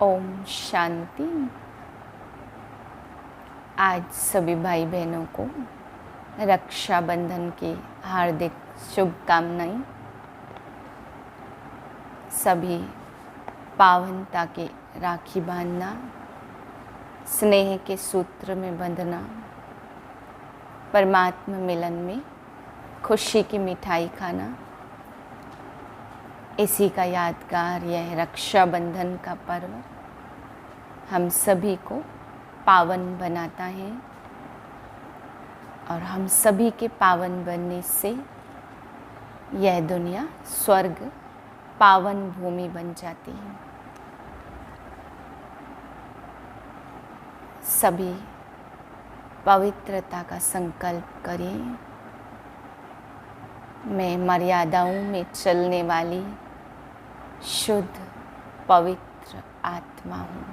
ओम शांति। आज सभी भाई बहनों को रक्षाबंधन की हार्दिक शुभकामनाएं। सभी पावनता के राखी बांधना, स्नेह के सूत्र में बंधना, परमात्मा मिलन में खुशी की मिठाई खाना, इसी का यादगार यह रक्षाबंधन का पर्व हम सभी को पावन बनाता है और हम सभी के पावन बनने से यह दुनिया स्वर्ग पावन भूमि बन जाती है। सभी पवित्रता का संकल्प करें। मैं मर्यादाओं में चलने वाली शुद्ध पवित्र आत्मा हूँ।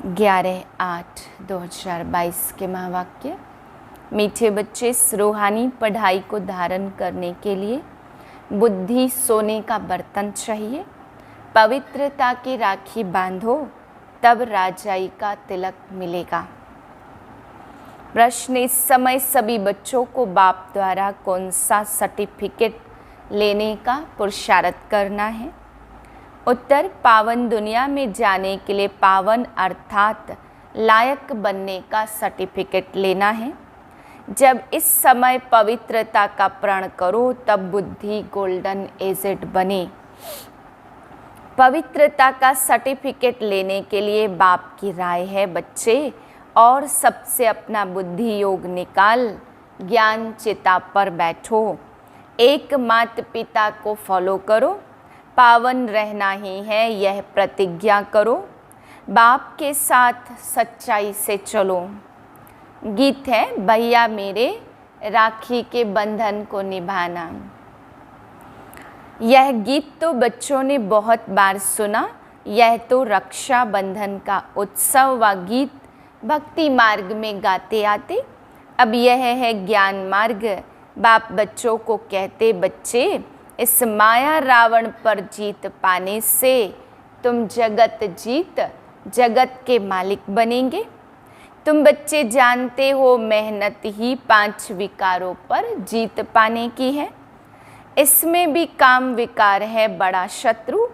ग्यारह 8/2022 के महावाक्य। मीठे बच्चे, इस रूहानी पढ़ाई को धारण करने के लिए बुद्धि सोने का बर्तन चाहिए। पवित्रता की राखी बांधो, तब राजाई का तिलक मिलेगा। प्रश्न: इस समय सभी बच्चों को बाप द्वारा कौन सा सर्टिफिकेट लेने का पुरुषार्थ करना है? उत्तर: पावन दुनिया में जाने के लिए पावन अर्थात लायक बनने का सर्टिफिकेट लेना है। जब इस समय पवित्रता का प्रण करो तब बुद्धि गोल्डन एजेड बने। पवित्रता का सर्टिफिकेट लेने के लिए बाप की राय है बच्चे, और सबसे अपना बुद्धि योग निकाल ज्ञान चिता पर बैठो। एक माता पिता को फॉलो करो, पावन रहना ही है यह प्रतिज्ञा करो। बाप के साथ सच्चाई से चलो। गीत है भैया मेरे, राखी के बंधन को निभाना। यह गीत तो बच्चों ने बहुत बार सुना। यह तो रक्षा बंधन का उत्सव व गीत भक्ति मार्ग में गाते आते। अब यह है ज्ञान मार्ग। बाप बच्चों को कहते, बच्चे, इस माया रावण पर जीत पाने से तुम जगत जीत जगत के मालिक बनेंगे। तुम बच्चे जानते हो मेहनत ही 5 विकारों पर जीत पाने की है। इसमें भी काम विकार है बड़ा शत्रु।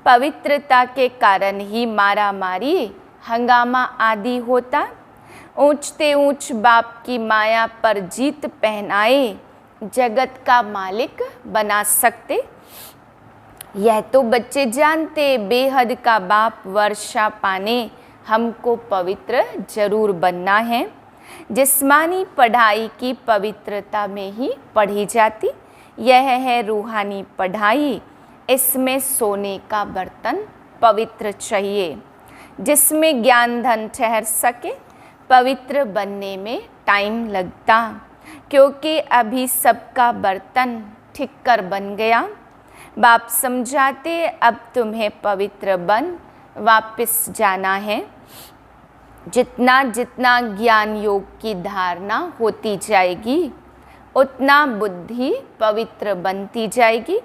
पवित्रता के कारण ही मारा मारी हंगामा आदि होता। ऊंचते ऊंच बाप की माया पर जीत पहनाए जगत का मालिक बना सकते। यह तो बच्चे जानते, बेहद का बाप वर्षा पाने हमको पवित्र जरूर बनना है। जिस्मानी पढ़ाई की पवित्रता में ही पढ़ी जाती। यह है रूहानी पढ़ाई। इसमें सोने का बर्तन पवित्र चाहिए, जिसमें ज्ञान धन ठहर सके। पवित्र बनने में टाइम लगता, क्योंकि अभी सबका बर्तन ठीक कर बन गया। बाप समझाते, अब तुम्हें पवित्र बन वापस जाना है। जितना जितना ज्ञान योग की धारणा होती जाएगी, उतना बुद्धि पवित्र बनती जाएगी,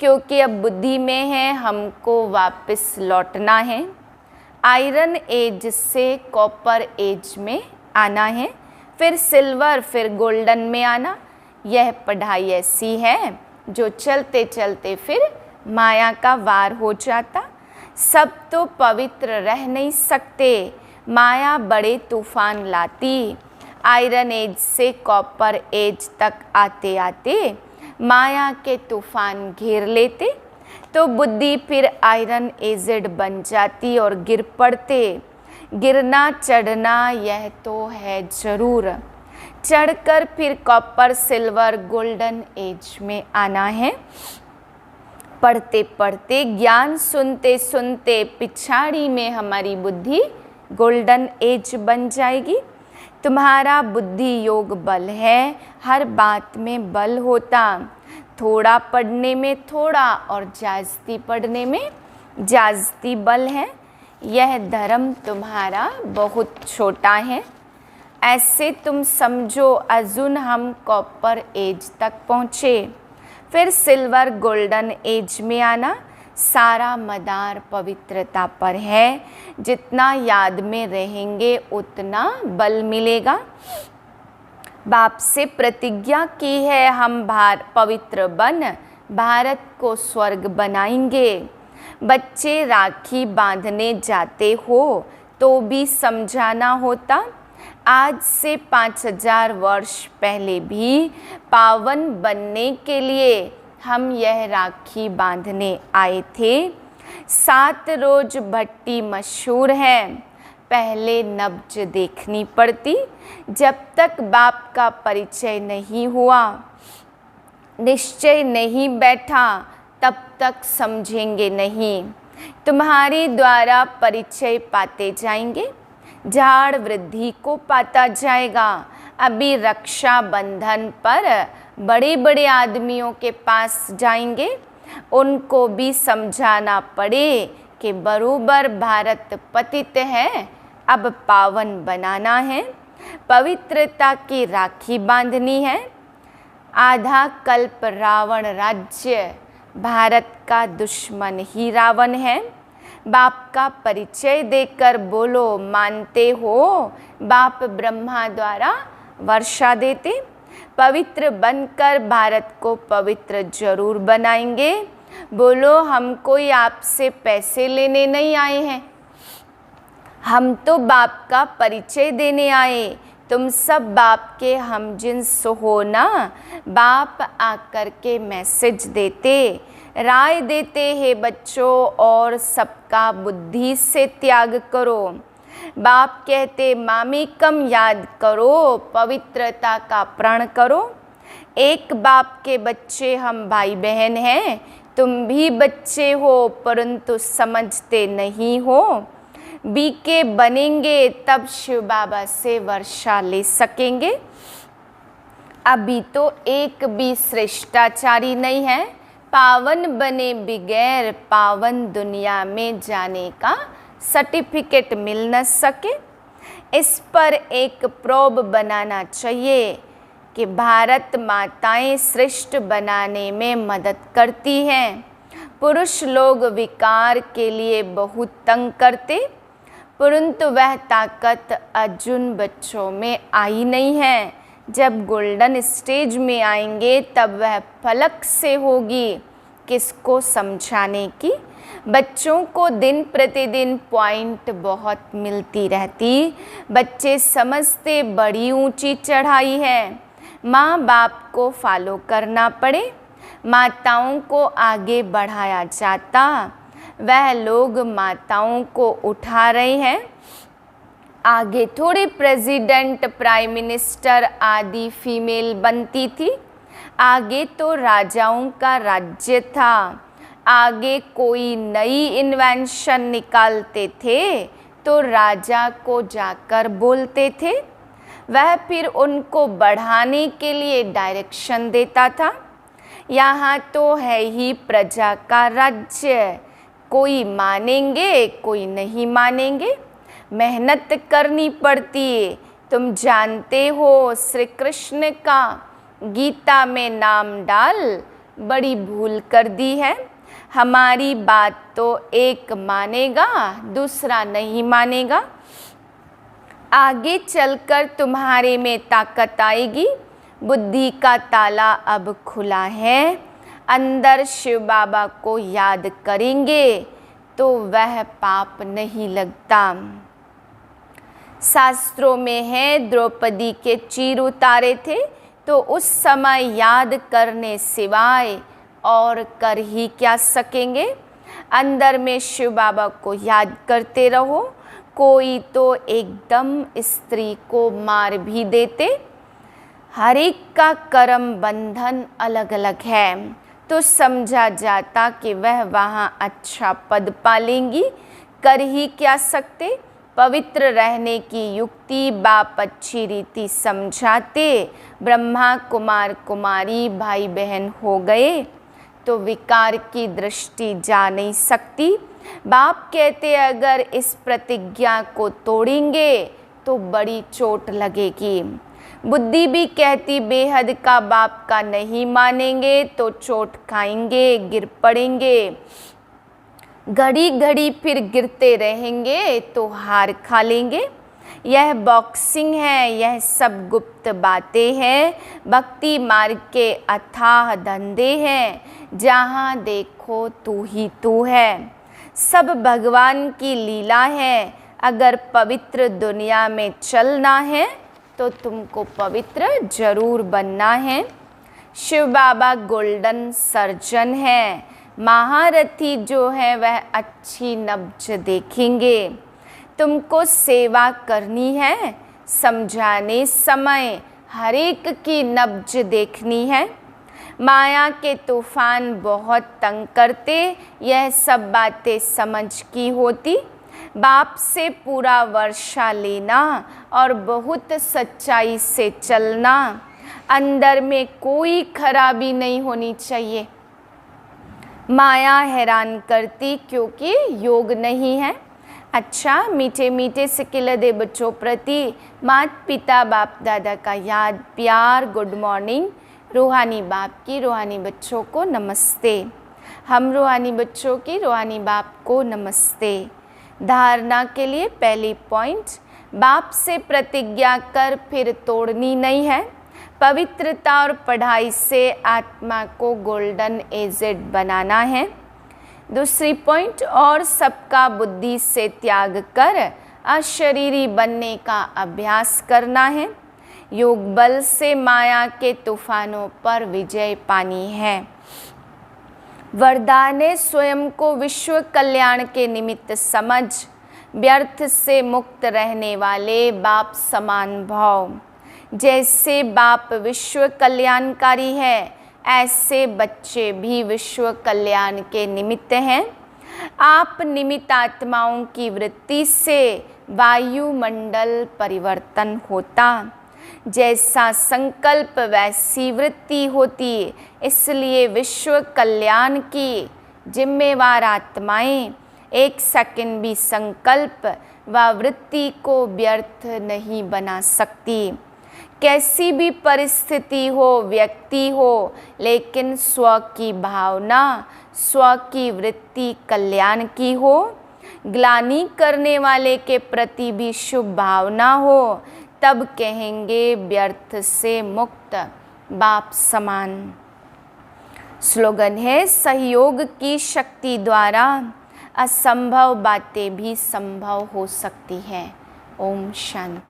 क्योंकि अब बुद्धि में है हमको वापस लौटना है। आयरन एज से कॉपर एज में आना है, फिर सिल्वर, फिर गोल्डन में आना। यह पढ़ाई ऐसी है जो चलते चलते फिर माया का वार हो जाता। सब तो पवित्र रह नहीं सकते, माया बड़े तूफान लाती। आयरन एज से कॉपर एज तक आते आते माया के तूफान घेर लेते, तो बुद्धि फिर आयरन एजेड बन जाती और गिर पड़ते। गिरना चढ़ना यह तो है जरूर। चढ़कर फिर कॉपर सिल्वर गोल्डन एज में आना है। पढ़ते पढ़ते ज्ञान सुनते सुनते पिछाड़ी में हमारी बुद्धि गोल्डन एज बन जाएगी। तुम्हारा बुद्धि योग बल है, हर बात में बल होता। थोड़ा पढ़ने में थोड़ा और जास्ती पढ़ने में जास्ती बल है। यह धर्म तुम्हारा बहुत छोटा है। ऐसे तुम समझो अजून हम कॉपर एज तक पहुँचे, फिर सिल्वर गोल्डन एज में आना। सारा मदार पवित्रता पर है, जितना याद में रहेंगे उतना बल मिलेगा। बाप से प्रतिज्ञा की है हम पवित्र बन भारत को स्वर्ग बनाएंगे। बच्चे राखी बांधने जाते हो तो भी समझाना होता, आज से 5000 वर्ष पहले भी पावन बनने के लिए हम यह राखी बांधने आए थे। 7 रोज भट्टी मशहूर है, पहले नब्ज देखनी पड़ती। जब तक बाप का परिचय नहीं हुआ, निश्चय नहीं बैठा, तब तक समझेंगे नहीं। तुम्हारे द्वारा परिचय पाते जाएंगे, झाड़ वृद्धि को पाता जाएगा। अभी रक्षा बंधन पर बड़े बड़े आदमियों के पास जाएंगे, उनको भी समझाना पड़े कि बरोबर भारत पतित है, अब पावन बनाना है, पवित्रता की राखी बांधनी है। आधा कल्प रावण राज्य, भारत का दुश्मन ही रावण है। बाप का परिचय देकर बोलो मानते हो, बाप ब्रह्मा द्वारा वर्षा देते। पवित्र बनकर भारत को पवित्र जरूर बनाएंगे। बोलो हम कोई आपसे पैसे लेने नहीं आए हैं, हम तो बाप का परिचय देने आए। तुम सब बाप के हम जिन्स हो ना। बाप आकर के मैसेज देते, राय देते हैं बच्चों, और सबका बुद्धि से त्याग करो। बाप कहते मामेकम याद करो, पवित्रता का प्रण करो। एक बाप के बच्चे हम भाई बहन हैं, तुम भी बच्चे हो परंतु समझते नहीं हो। बीके बनेंगे तब शिव बाबा से वर्षा ले सकेंगे। अभी तो एक भी श्रेष्ठाचारी नहीं है, पावन बने बगैर पावन दुनिया में जाने का सर्टिफिकेट मिल न सके। इस पर एक प्रोब बनाना चाहिए कि भारत माताएं श्रेष्ठ बनाने में मदद करती हैं। पुरुष लोग विकार के लिए बहुत तंग करते, परंतु वह ताकत अर्जुन बच्चों में आई नहीं है। जब गोल्डन स्टेज में आएंगे तब वह फलक से होगी किसको समझाने की। बच्चों को दिन प्रतिदिन पॉइंट बहुत मिलती रहती, बच्चे समझते बड़ी ऊंची चढ़ाई है। माँ बाप को फॉलो करना पड़े, माताओं को आगे बढ़ाया जाता। वह लोग माताओं को उठा रहे हैं, आगे थोड़ी प्रेसिडेंट प्राइम मिनिस्टर आदि फीमेल बनती थी। आगे तो राजाओं का राज्य था, आगे कोई नई इन्वेंशन निकालते थे तो राजा को जाकर बोलते थे, वह फिर उनको बढ़ाने के लिए डायरेक्शन देता था। यहाँ तो है ही प्रजा का राज्य, कोई मानेंगे कोई नहीं मानेंगे, मेहनत करनी पड़ती है। तुम जानते हो श्री कृष्ण का गीता में नाम डाल बड़ी भूल कर दी है। हमारी बात तो एक मानेगा दूसरा नहीं मानेगा। आगे चलकर तुम्हारे में ताकत आएगी, बुद्धि का ताला अब खुला है। अंदर शिव बाबा को याद करेंगे तो वह पाप नहीं लगता। शास्त्रों में है द्रौपदी के चीर उतारे थे तो उस समय याद करने सिवाय और कर ही क्या सकेंगे। अंदर में शिव बाबा को याद करते रहो। कोई तो एकदम स्त्री को मार भी देते। हर एक का कर्म बंधन अलग अलग है, तो समझा जाता कि वह वहाँ अच्छा पद पालेंगी। कर ही क्या सकते। पवित्र रहने की युक्ति बाप अच्छी रीति समझाते। ब्रह्मा कुमार कुमारी भाई बहन हो गए तो विकार की दृष्टि जा नहीं सकती। बाप कहते अगर इस प्रतिज्ञा को तोड़ेंगे तो बड़ी चोट लगेगी। बुद्धि भी कहती बेहद का बाप का नहीं मानेंगे तो चोट खाएंगे, गिर पड़ेंगे। घड़ी घड़ी फिर गिरते रहेंगे तो हार खा लेंगे। यह बॉक्सिंग है, यह सब गुप्त बातें हैं। भक्ति मार्ग के अथाह धंधे हैं, जहाँ देखो तू ही तू है। सब भगवान की लीला है। अगर पवित्र दुनिया में चलना है तो तुमको पवित्र जरूर बनना है। शिव बाबा गोल्डन सर्जन है। महारथी जो है वह अच्छी नब्ज देखेंगे। तुमको सेवा करनी है, समझाने समय हर एक की नब्ज देखनी है। माया के तूफान बहुत तंग करते, यह सब बातें समझ की होती। बाप से पूरा वर्षा लेना और बहुत सच्चाई से चलना। अंदर में कोई खराबी नहीं होनी चाहिए। माया हैरान करती क्योंकि योग नहीं है। अच्छा, मीठे मीठे सिकिल दे बच्चों प्रति माता पिता बाप दादा का याद प्यार गुड मॉर्निंग। रूहानी बाप की रूहानी बच्चों को नमस्ते। हम रूहानी बच्चों की रूहानी बाप को नमस्ते। धारणा के लिए पहली पॉइंट, बाप से प्रतिज्ञा कर फिर तोड़नी नहीं है। पवित्रता और पढ़ाई से आत्मा को गोल्डन एजेड बनाना है। दूसरी पॉइंट, और सबका बुद्धि से त्याग कर अशरीरी बनने का अभ्यास करना है। योग बल से माया के तूफानों पर विजय पानी है। वरदान है स्वयं को विश्व कल्याण के निमित्त समझ, व्यर्थ से मुक्त रहने वाले बाप समान भाव। जैसे बाप विश्व कल्याणकारी है, ऐसे बच्चे भी विश्व कल्याण के निमित्त हैं। आप निमित्त आत्माओं की वृत्ति से वायुमंडल परिवर्तन होता। जैसा संकल्प वैसी वृत्ति होती। इसलिए विश्व कल्याण की जिम्मेवार आत्माएं एक सेकंड भी संकल्प व वृत्ति को व्यर्थ नहीं बना सकती। कैसी भी परिस्थिति हो, व्यक्ति हो, लेकिन स्व की भावना, स्व की वृत्ति कल्याण की हो। ग्लानि करने वाले के प्रति भी शुभ भावना हो, तब कहेंगे व्यर्थ से मुक्त बाप समान। स्लोगन है सहयोग की शक्ति द्वारा असंभव बातें भी संभव हो सकती हैं। ओम शांति।